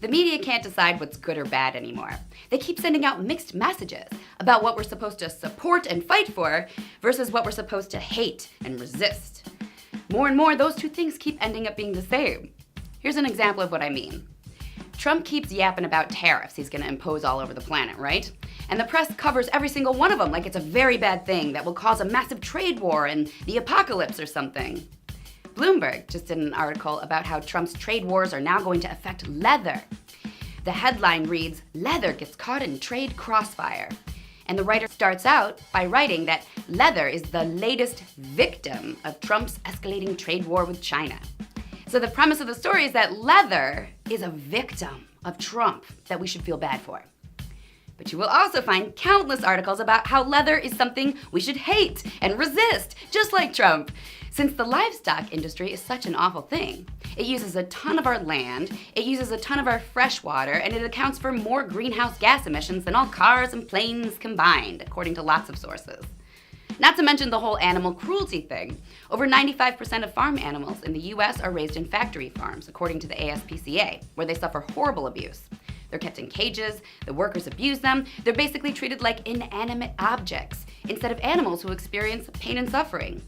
The media can't decide what's good or bad anymore. They keep sending out mixed messages about what we're supposed to support and fight for versus what we're supposed to hate and resist. More and more, those two things keep ending up being the same. Here's an example of what I mean. Trump keeps yapping about tariffs he's going to impose all over the planet, right? And the press covers every single one of them like it's a very bad thing that will cause a massive trade war and the apocalypse or something. Bloomberg just did an article about how Trump's trade wars are now going to affect leather. The headline reads, "Leather gets caught in trade crossfire." And the writer starts out by writing that leather is the latest victim of Trump's escalating trade war with China. So the premise of the story is that leather is a victim of Trump that we should feel bad for. But you will also find countless articles about how leather is something we should hate and resist, just like Trump. Since the livestock industry is such an awful thing, it uses a ton of our land, it uses a ton of our fresh water, and it accounts for more greenhouse gas emissions than all cars and planes combined, according to lots of sources. Not to mention the whole animal cruelty thing. Over 95% of farm animals in the US are raised in factory farms, according to the ASPCA, where they suffer horrible abuse. They're kept in cages, the workers abuse them, they're basically treated like inanimate objects, instead of animals who experience pain and suffering.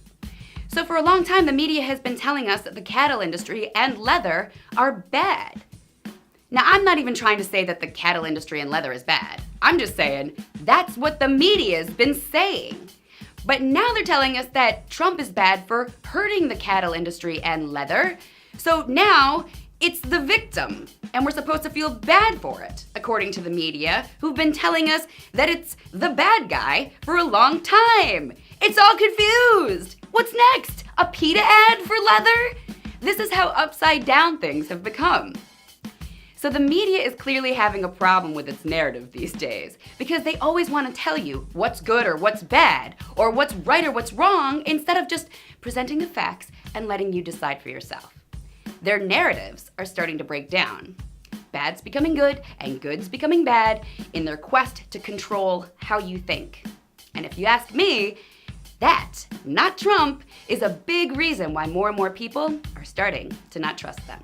So for a long time, the media has been telling us that the cattle industry and leather are bad. Now, I'm not even trying to say that the cattle industry and leather is bad. I'm just saying that's what the media's been saying. But now they're telling us that Trump is bad for hurting the cattle industry and leather. So now it's the victim, and we're supposed to feel bad for it, according to the media, who've been telling us that it's the bad guy for a long time. It's all confused. What's next? A PETA ad for leather? This is how upside down things have become. So the media is clearly having a problem with its narrative these days because they always want to tell you what's good or what's bad or what's right or what's wrong instead of just presenting the facts and letting you decide for yourself. Their narratives are starting to break down. Bad's becoming good and good's becoming bad in their quest to control how you think. And if you ask me, that, not Trump, is a big reason why more and more people are starting to not trust them.